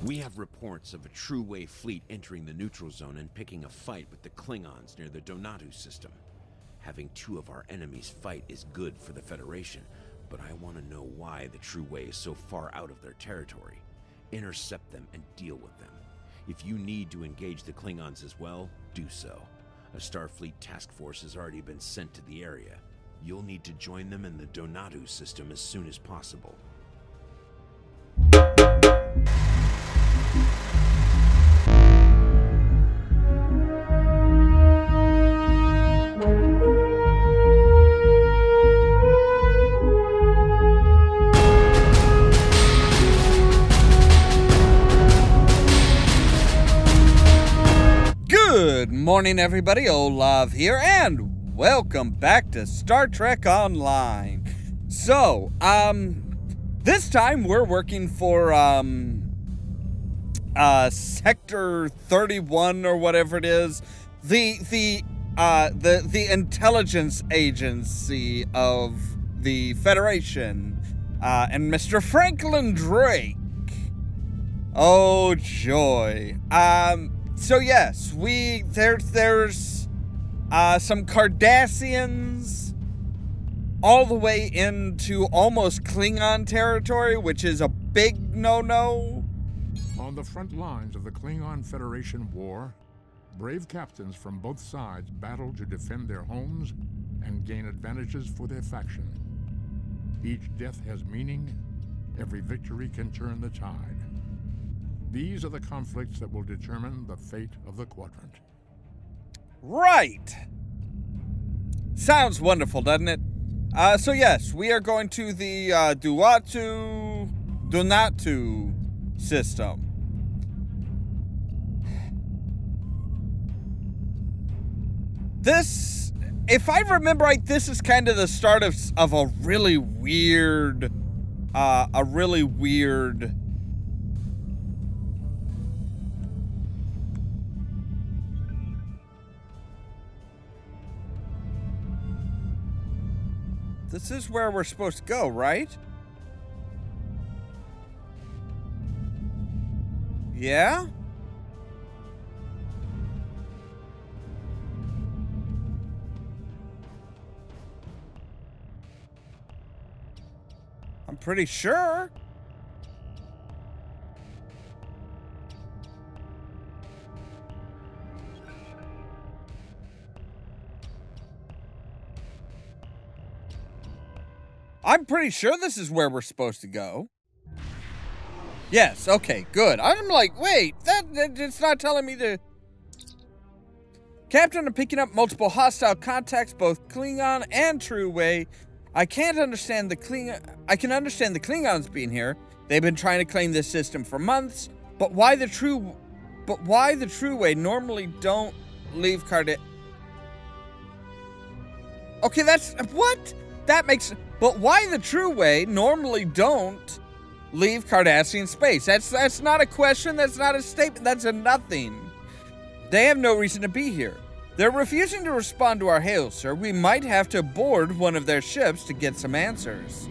We have reports of a true-way fleet entering the neutral zone and picking a fight with the Klingons near the Donatu system. Having two of our enemies fight is good for the Federation, but I want to know why the true-way is so far out of their territory. Intercept them and deal with them. If you need to engage the Klingons as well, do so. A Starfleet task force has already been sent to the area. You'll need to join them in the Donatu system as soon as possible. Good morning, everybody. Ollamh here, and welcome back to Star Trek Online. So, this time we're working for, Sector 31 or whatever it is. The intelligence agency of the Federation, and Mr. Franklin Drake. Oh, joy. So yes, there's some Cardassians all the way into almost Klingon territory, which is a big no-no. On the front lines of the Klingon Federation war, brave captains from both sides battle to defend their homes and gain advantages for their faction. Each death has meaning, every victory can turn the tide. These are the conflicts that will determine the fate of the quadrant. Right. Sounds wonderful, doesn't it? So yes, we are going to the Donatu system. This, if I remember right, this is kind of the start of a really weird, This is where we're supposed to go, right? Yeah? I'm pretty sure. I'm pretty sure this is where we're supposed to go. Yes, okay, good. I'm like, wait, it's not telling me to... Captain, I'm picking up multiple hostile contacts, both Klingon and True-Way. I can understand the Klingons being here. They've been trying to claim this system for months. But why the True-Way normally don't leave Okay, that's... What? That makes... But why the True-Way normally don't leave Cardassian space? That's not a question, that's not a statement, that's a nothing. They have no reason to be here. They're refusing to respond to our hail, sir. We might have to board one of their ships to get some answers.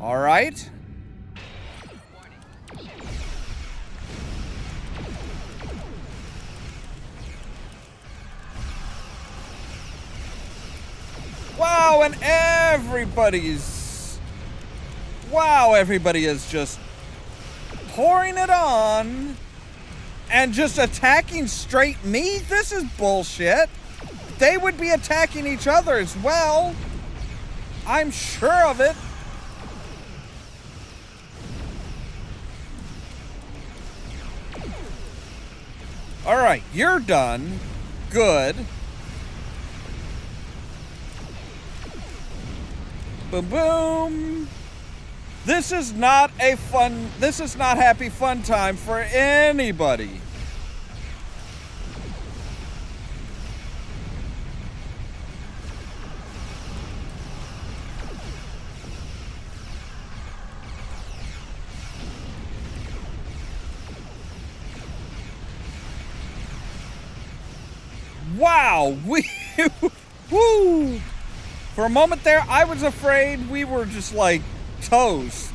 All right? Wow, and everybody is just pouring it on and just attacking straight me? This is bullshit. They would be attacking each other as well. I'm sure of it. All right, you're done. Good. Boom, boom. This is not happy fun time for anybody. Wow, woo! For a moment there, I was afraid we were just like toast.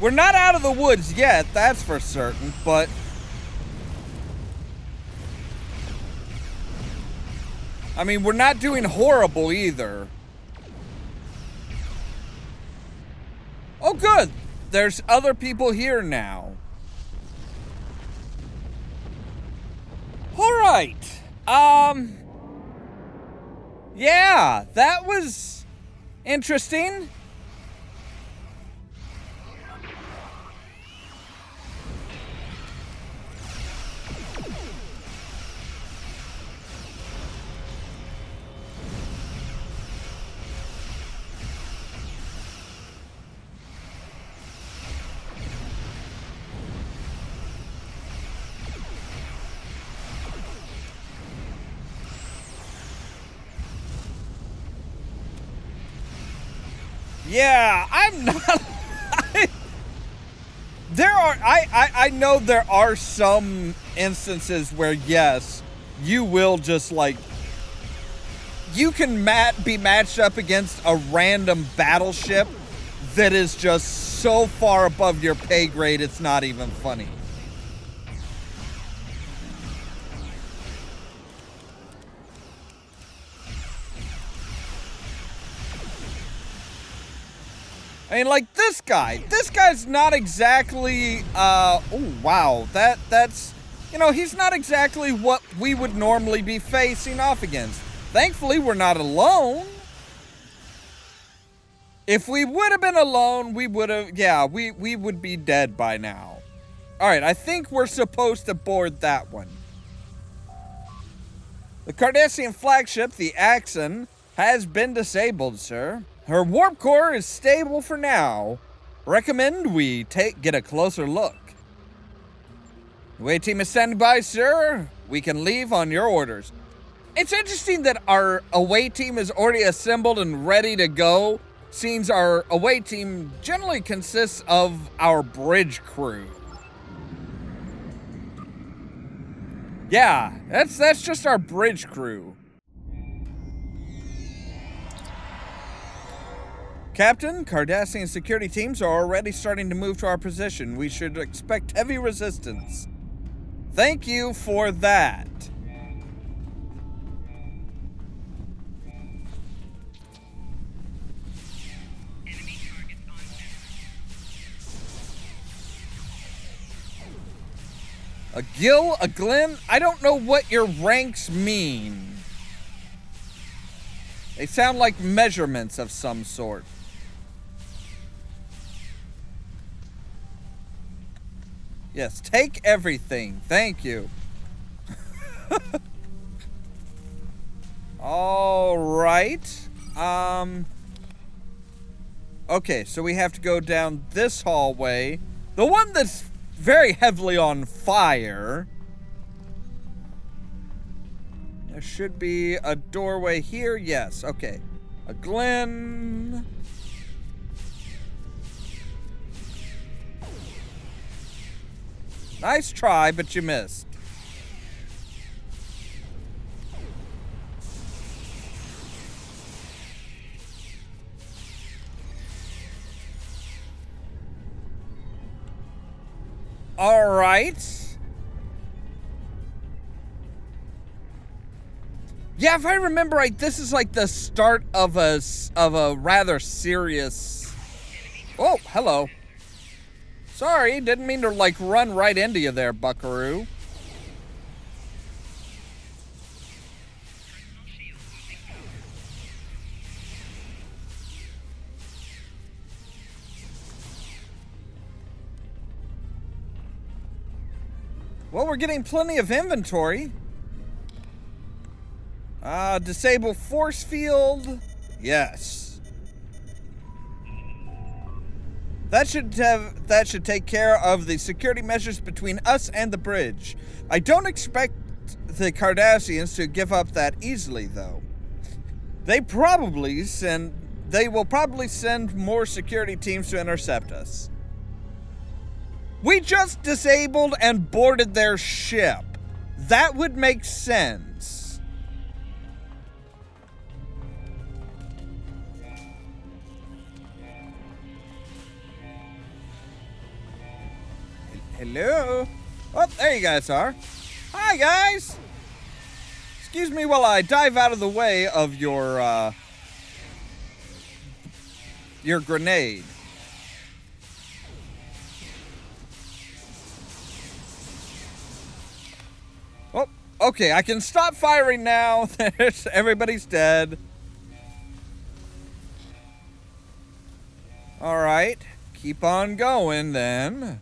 We're not out of the woods yet, that's for certain, but... I mean, we're not doing horrible either. Oh, good. There's other people here now. All right. Yeah, that was interesting. Yeah, I'm not... I know there are some instances where, yes, you will just, like... You can be matched up against a random battleship that is just so far above your pay grade, it's not even funny. I mean, like, this guy's not exactly, oh, wow, that's, you know, he's not exactly what we would normally be facing off against. Thankfully, we're not alone. If we would have been alone, we would have, yeah, we would be dead by now. All right, I think we're supposed to board that one. The Cardassian flagship, the Axon, has been disabled, sir. Her warp core is stable for now. Recommend we get a closer look. The away team is standing by, sir. We can leave on your orders. It's interesting that our away team is already assembled and ready to go, since our away team generally consists of our bridge crew. Yeah, that's just our bridge crew. Captain, Cardassian security teams are already starting to move to our position. We should expect heavy resistance. Thank you for that. Enemy targets on center. A Gil, a Glenn? I don't know what your ranks mean. They sound like measurements of some sort. Yes, take everything. Thank you. All right. Okay, so we have to go down this hallway. The one that's very heavily on fire. There should be a doorway here. Yes, okay. A Glen. Nice try, but you missed. All right. Yeah, if I remember right, this is like the start of a rather serious... Oh, hello. Sorry, didn't mean to, like, run right into you there, buckaroo. Well, we're getting plenty of inventory. Disable force field. Yes. That should take care of the security measures between us and the bridge. I don't expect the Cardassians to give up that easily, though. They will probably send more security teams to intercept us. We just disabled and boarded their ship. That would make sense. Hello? Oh, there you guys are. Hi, guys! Excuse me while I dive out of the way of your grenade. Oh, okay, I can stop firing now. Everybody's dead. All right, keep on going then.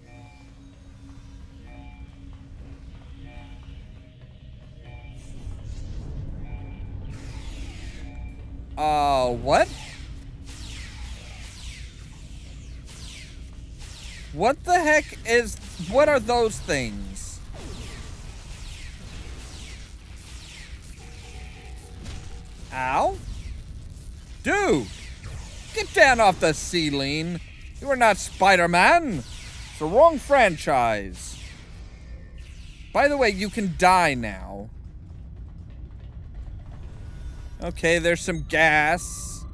What? What the heck what are those things? Ow? Dude! Get down off the ceiling! You are not Spider-Man! It's the wrong franchise. By the way, you can die now. Okay, there's some gas.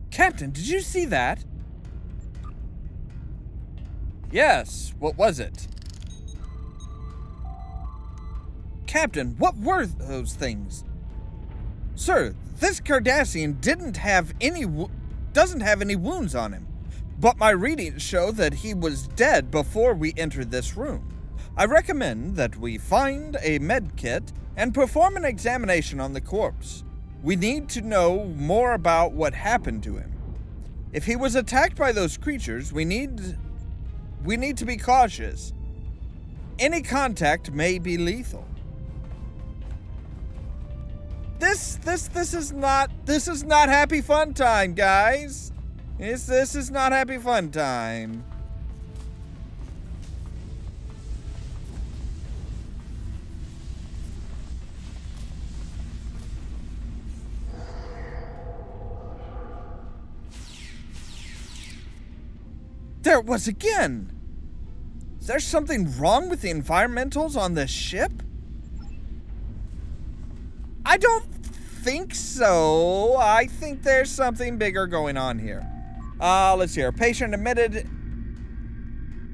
Captain, did you see that? Yes, what was it? Captain, what were those things? Sir, this Cardassian doesn't have any wounds on him. But my readings show that he was dead before we entered this room. I recommend that we find a med kit and perform an examination on the corpse. We need to know more about what happened to him. If he was attacked by those creatures, we need to be cautious. Any contact may be lethal. This is not happy fun time, guys. This is not happy fun time. There it was again. Is there something wrong with the environmentals on this ship? I don't think so. I think there's something bigger going on here. Let's see here. Patient admitted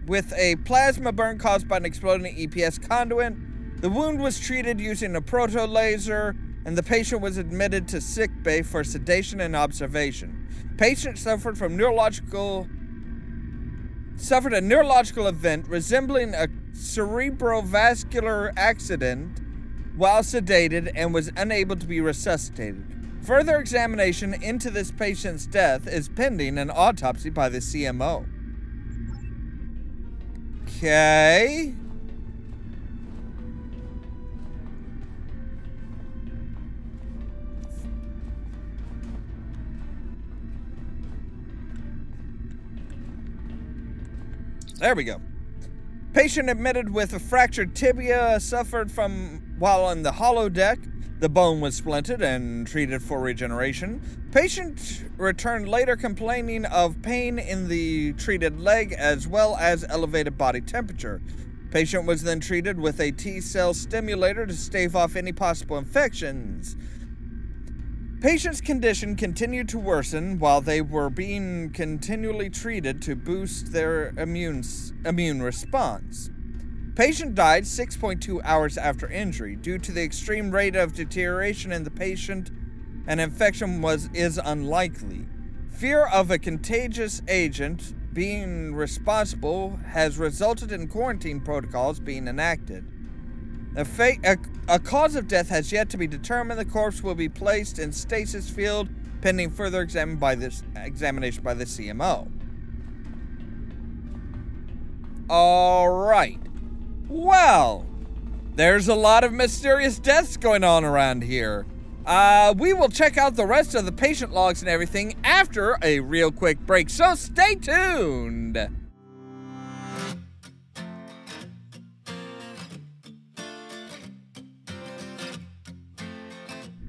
with a plasma burn caused by an exploding EPS conduit. The wound was treated using a proto laser, and the patient was admitted to sick bay for sedation and observation. Patient suffered a neurological event resembling a cerebrovascular accident while sedated and was unable to be resuscitated. Further examination into this patient's death is pending an autopsy by the CMO. Okay. There we go. Patient admitted with a fractured tibia suffered from while on the holodeck. The bone was splintered and treated for regeneration. Patient returned later complaining of pain in the treated leg as well as elevated body temperature. Patient was then treated with a T-cell stimulator to stave off any possible infections. Patient's condition continued to worsen while they were being continually treated to boost their immune response. Patient died 6.2 hours after injury. Due to the extreme rate of deterioration in the patient, an infection is unlikely. Fear of a contagious agent being responsible has resulted in quarantine protocols being enacted. A cause of death has yet to be determined. The corpse will be placed in stasis field pending further examination by the CMO. All right. Well, there's a lot of mysterious deaths going on around here. We will check out the rest of the patient logs and everything after a real quick break, so stay tuned.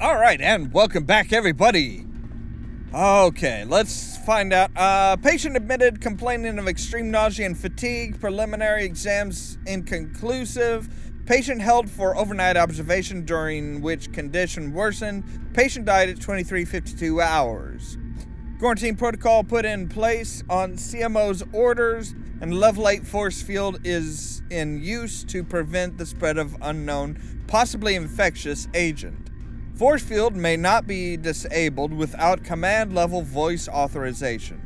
All right, and welcome back, everybody. Okay, let's find out. Patient admitted complaining of extreme nausea and fatigue. Preliminary exams inconclusive. Patient held for overnight observation, during which condition worsened. Patient died at 23:52 hours. Quarantine protocol put in place on CMO's orders, and Levelite force field is in use to prevent the spread of unknown, possibly infectious agent. Force field may not be disabled without command-level voice authorization.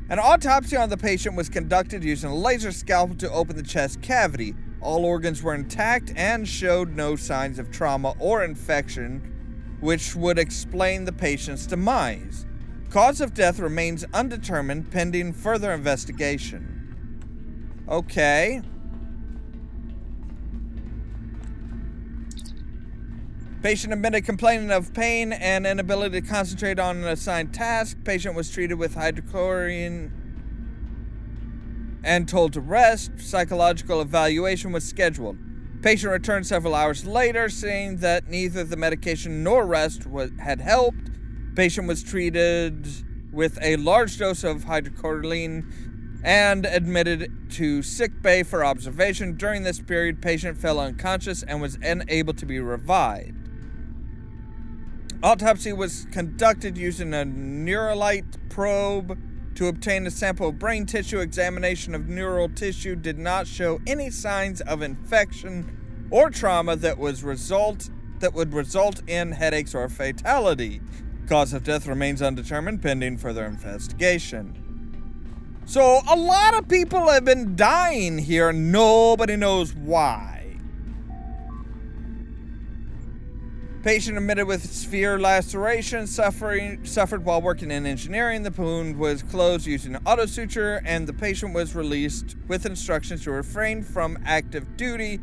An autopsy on the patient was conducted using a laser scalpel to open the chest cavity. All organs were intact and showed no signs of trauma or infection, which would explain the patient's demise. Cause of death remains undetermined pending further investigation. Okay. Patient admitted complaining of pain and inability to concentrate on an assigned task. Patient was treated with hydrochlorine and told to rest. Psychological evaluation was scheduled. Patient returned several hours later, saying that neither the medication nor rest had helped. Patient was treated with a large dose of hydrochlorine and admitted to sick bay for observation. During this period, patient fell unconscious and was unable to be revived. Autopsy was conducted using a Neuralite probe to obtain a sample of brain tissue. Examination of neural tissue did not show any signs of infection or trauma that would result in headaches or fatality. Cause of death remains undetermined pending further investigation. So a lot of people have been dying here. Nobody knows why. Patient admitted with severe laceration suffered while working in engineering. The wound was closed using auto suture, and the patient was released with instructions to refrain from active duty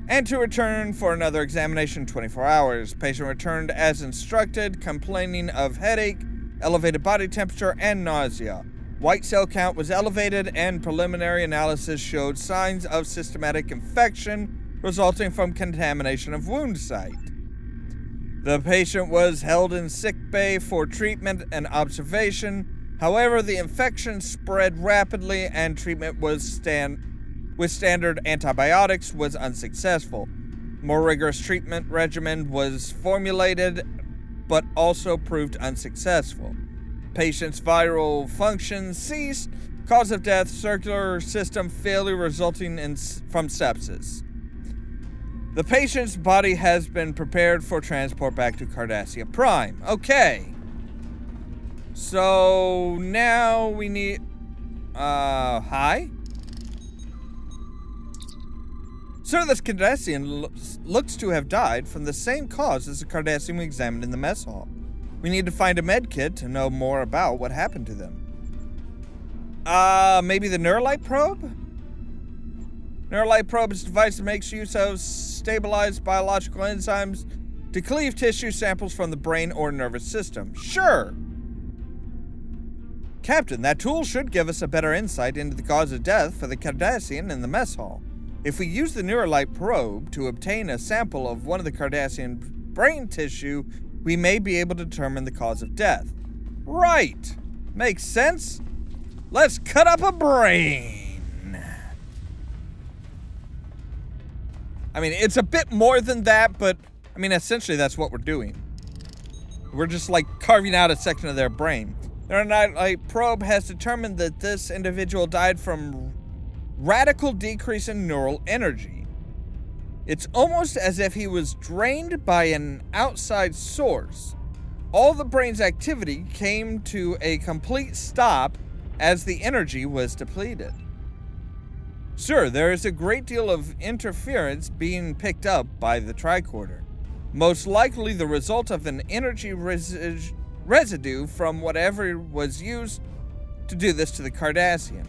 and to return for another examination in 24 hours. Patient returned as instructed, complaining of headache, elevated body temperature, and nausea. White cell count was elevated, and preliminary analysis showed signs of systematic infection resulting from contamination of wound site. The patient was held in sick bay for treatment and observation. However, the infection spread rapidly, and treatment with standard antibiotics was unsuccessful. More rigorous treatment regimen was formulated, but also proved unsuccessful. Patient's viral function ceased. Cause of death, circular system failure resulting from sepsis. The patient's body has been prepared for transport back to Cardassia Prime. Okay. So now we need... hi? Sir, this Cardassian looks to have died from the same cause as the Cardassian we examined in the mess hall. We need to find a med kit to know more about what happened to them. Maybe the Neuralite probe? Neuralite probe is a device that makes use of stabilized biological enzymes to cleave tissue samples from the brain or nervous system. Sure. Captain, that tool should give us a better insight into the cause of death for the Cardassian in the mess hall. If we use the Neuralite probe to obtain a sample of one of the Cardassian brain tissue, we may be able to determine the cause of death. Right. Makes sense. Let's cut up a brain. I mean, it's a bit more than that, but, I mean, essentially that's what we're doing. We're just, like, carving out a section of their brain. The Neuralite probe has determined that this individual died from radical decrease in neural energy. It's almost as if he was drained by an outside source. All the brain's activity came to a complete stop as the energy was depleted. Sir, there is a great deal of interference being picked up by the tricorder. Most likely the result of an energy residue from whatever was used to do this to the Cardassian.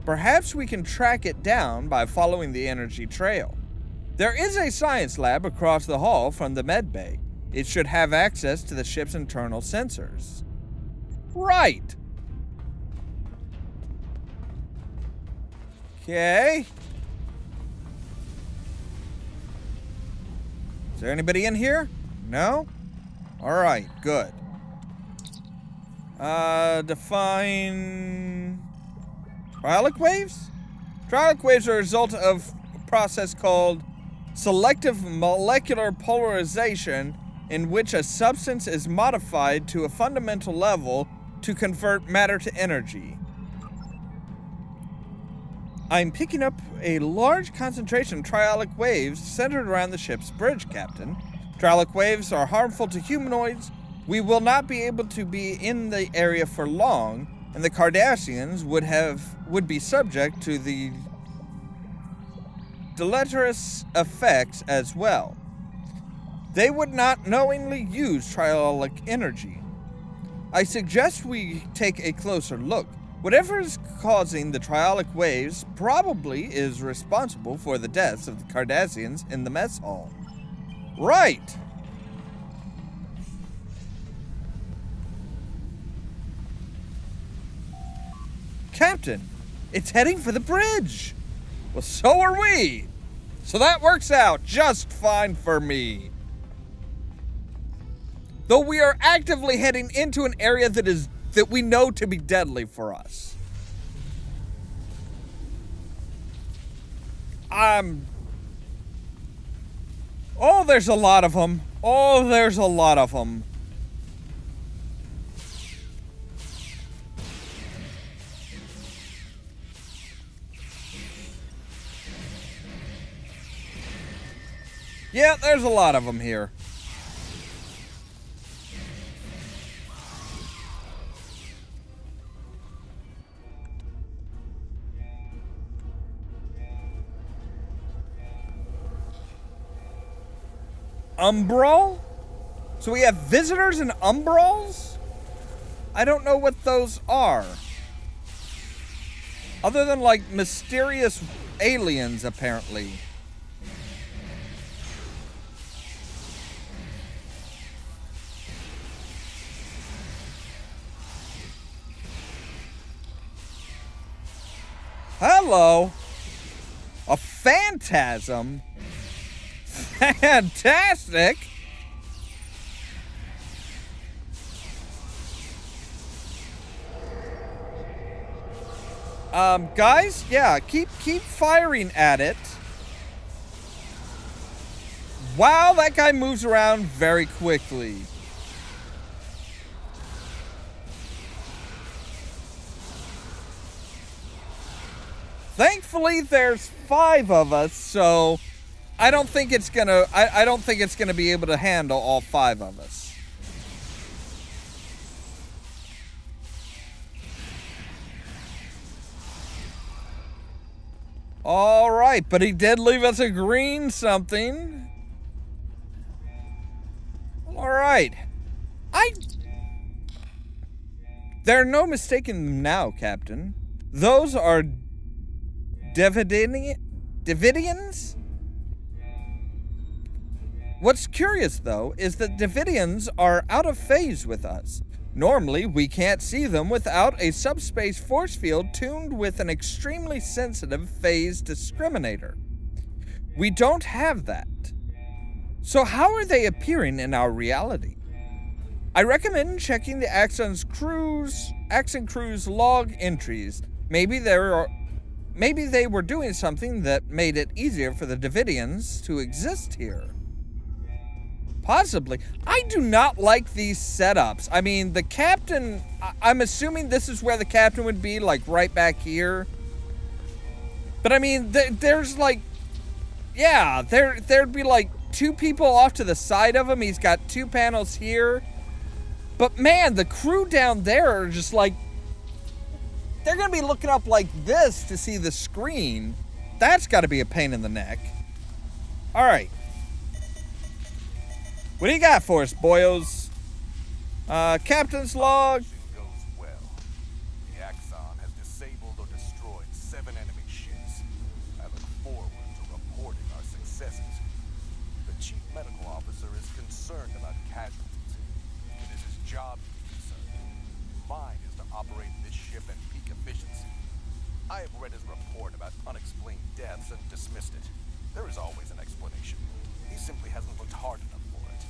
Perhaps we can track it down by following the energy trail. There is a science lab across the hall from the medbay. It should have access to the ship's internal sensors. Right. Okay. Is there anybody in here? No? Alright, good. Define... Trilic waves? Trilic waves are a result of process called selective molecular polarization, in which a substance is modified to a fundamental level to convert matter to energy. I'm picking up a large concentration of triolic waves centered around the ship's bridge, Captain. Triolic waves are harmful to humanoids. We will not be able to be in the area for long, and the Cardassians would be subject to the deleterious effects as well. They would not knowingly use triolic energy. I suggest we take a closer look. Whatever is causing the triolic waves probably is responsible for the deaths of the Cardassians in the mess hall. Right! Captain, it's heading for the bridge! Well, so are we! So that works out just fine for me. Though we are actively heading into an area that we know to be deadly for us. Oh, there's a lot of them. Oh, there's a lot of them. Yeah, there's a lot of them here. Umbral? So we have visitors and umbrals? I don't know what those are. Other than like mysterious aliens, apparently. Hello. A phantasm? Fantastic. Guys, yeah, keep firing at it. Wow, that guy moves around very quickly. Thankfully, there's 5 of us, so I don't think it's gonna. I don't think it's gonna be able to handle all 5 of us. All right, but he did leave us a green something. All right, there are no mistaking them now, Captain. Those are Davidians? What's curious, though, is that Davidians are out of phase with us. Normally, we can't see them without a subspace force field tuned with an extremely sensitive phase discriminator. We don't have that. So how are they appearing in our reality? I recommend checking the Axon Crew's log entries. Maybe they were doing something that made it easier for the Davidians to exist here. Possibly. I do not like these setups. I mean, the captain, I'm assuming this is where the captain would be, like right back here. But I mean, there's like, yeah, there'd be like 2 people off to the side of him. He's got 2 panels here. But man, the crew down there are just like, they're gonna be looking up like this to see the screen. That's gotta be a pain in the neck. All right. What do you got for us, boyos? Captain's log. Goes well. The Axon has disabled or destroyed 7 enemy ships. I look forward to reporting our successes. The chief medical officer is concerned about casualties. It is his job to be concerned. Mine is to operate this ship at peak efficiency. I have read his report about unexplained deaths and dismissed it. There is always an explanation. He simply hasn't looked hard enough for it.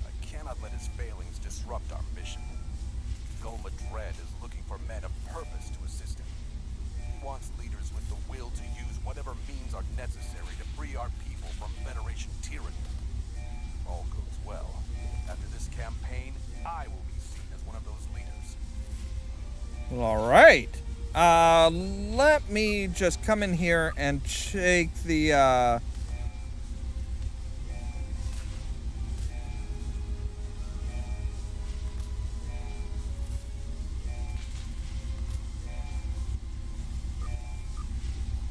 I cannot let his failings disrupt our mission. Ollamh is looking for men of purpose to assist him. He wants leaders with the will to use whatever means are necessary All right. Let me just come in here and check the,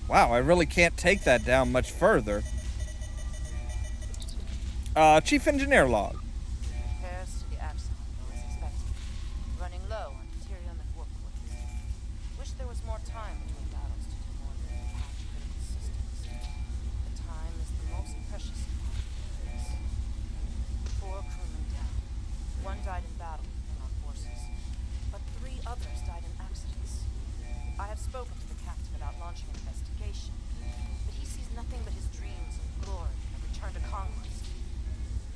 Wow, I really can't take that down much further. Chief Engineer log. Repairs to the Axon go as expected. Running low on material and warp coils. Wish there was more time between battles to do more than patch critical systems. The time is the most precious part of this. 4 crewmen down. 1 died in battle with Klingon forces, but 3 others died in accidents. I have spoken to the captain about launching an investigation, but he sees nothing but his dreams of glory and a return to conquest.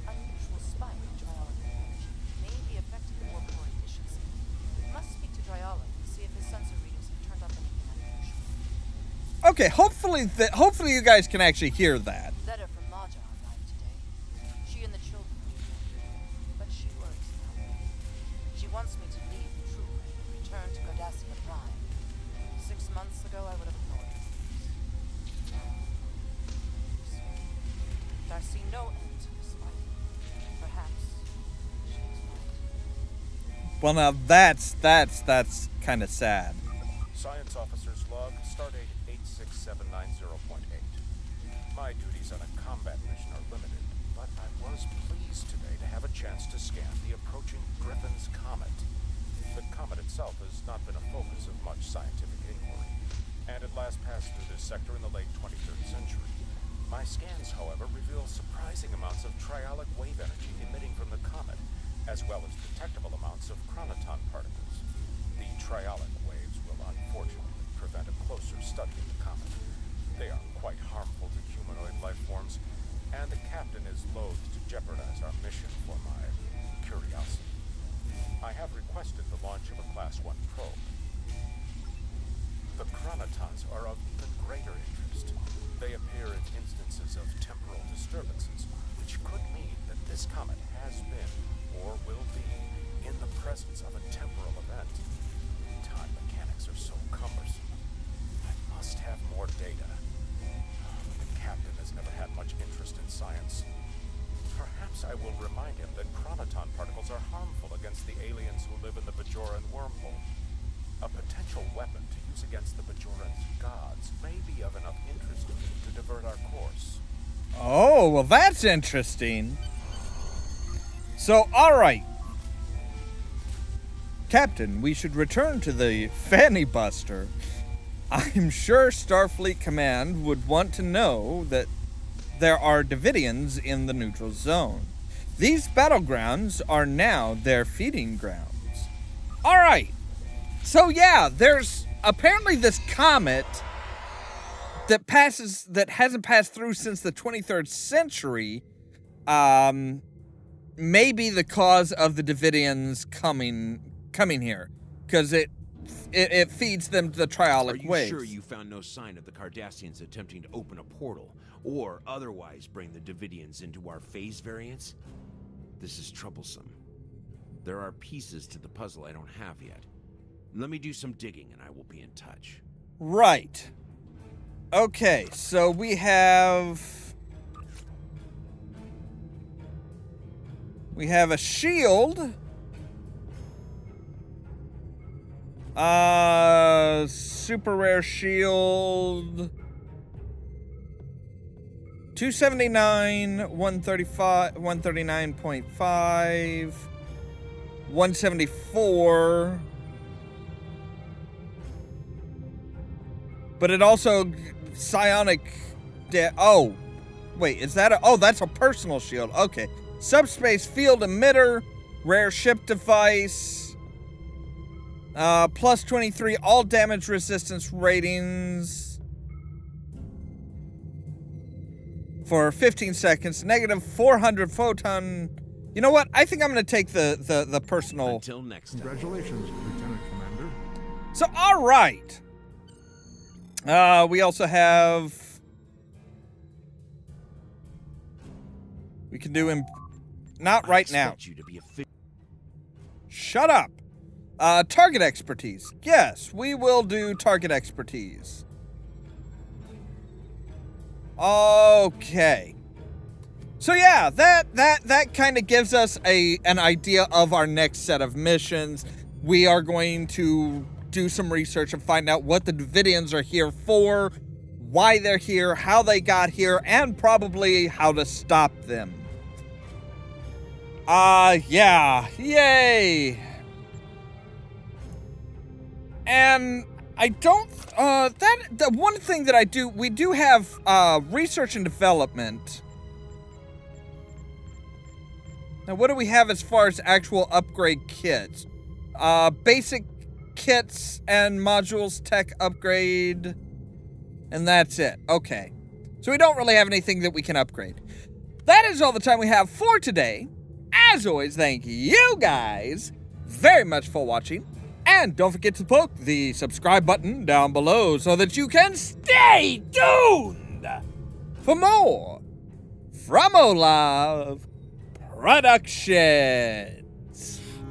Unusual spike in Triology energy may be affecting the warp core efficiency. Must speak to Triology to see if his sensor readings have turned up anything unusual. Okay, hopefully you guys can actually hear that. Letter from Maja arrived today. She and the children are here, but she worries about me. She wants me to leave the True Way and return to Cardassia Prime. 6 months ago, I would have ignored her. I see no end to this fight. Perhaps she is right. Well, now that's kind of sad. Science Officer's Log, Stardate 86790.8. My duties on a combat mission are limited, but I was pleased today to have a chance to scan the approaching Griffin's Comet. The comet itself has not been a focus of much scientific inquiry, and it last passed through this sector in the late 23rd century. My scans, however, reveal surprising amounts of triolic wave energy emitting from the comet, as well as detectable amounts of chronoton particles. The triolic waves will unfortunately prevent a closer study of the comet. They are quite harmful to humanoid life forms, and the captain is loath to jeopardize our mission for my curiosity. I have requested the launch of a Class 1 probe. The chronotons are of even greater interest. They appear in instances of temporal disturbances, which could mean that this comet has been, or will be, in the presence of a temporal event. Time mechanics are so cumbersome. I must have more data. The captain has never had much interest in science. Perhaps I will remind him that chronoton particles are harmful against the aliens who live in the Bajoran wormhole. A potential weapon to use against the Bajoran's gods may be of enough interest to me to divert our course. Oh, well, that's interesting. So, all right. Captain, we should return to the Fanny Buster. I'm sure Starfleet Command would want to know that there are Davidians in the neutral zone. These battlegrounds are now their feeding grounds. All right. So yeah, there's apparently this comet that hasn't passed through since the 23rd century. May be the cause of the Davidians coming here, because it feeds them the triolic waves. Are you sure you found no sign of the Cardassians attempting to open a portal, or otherwise bring the Davidians into our phase variants? This is troublesome. There are pieces to the puzzle I don't have yet. Let me do some digging and I will be in touch. Right. Okay, so we have a shield. Super rare shield. 279, 135, 139.5, 174. But it also psionic. Oh, wait, is that that's a personal shield. Okay, subspace field emitter, rare ship device. Plus 23 all damage resistance ratings for 15 seconds. Negative 400 photon. You know what? I think I'm going to take the personal. Until next time. Congratulations, Lieutenant Commander. So, all right. We also have. We can do him. Not right now. You to be Shut up. Target expertise. Yes, we will do target expertise. Okay. So yeah, that kind of gives us an idea of our next set of missions. We are going to do some research and find out what the Davidians are here for, why they're here, how they got here, and probably how to stop them. Yeah. Yay! And I don't, the one thing that we do have, research and development. Now, what do we have as far as actual upgrade kits? Basic kits and modules, tech upgrade, and that's it. Okay. So we don't really have anything that we can upgrade. That is all the time we have for today. As always, thank you guys very much for watching. And don't forget to poke the subscribe button down below so that you can stay tuned for more from Ollamh Productions.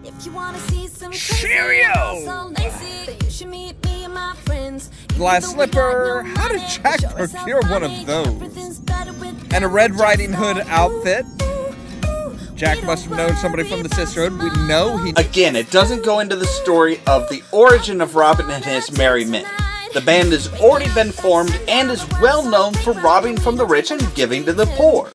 If you wanna see some Cheerio! you should meet me and my friends. Glass slipper. How did Jack procure one of those? And a Red Riding Hood outfit. Jack must have known somebody from the Sisterhood. We know he... Again, it doesn't go into the story of the origin of Robin and his merry men. The band has already been formed and is well known for robbing from the rich and giving to the poor.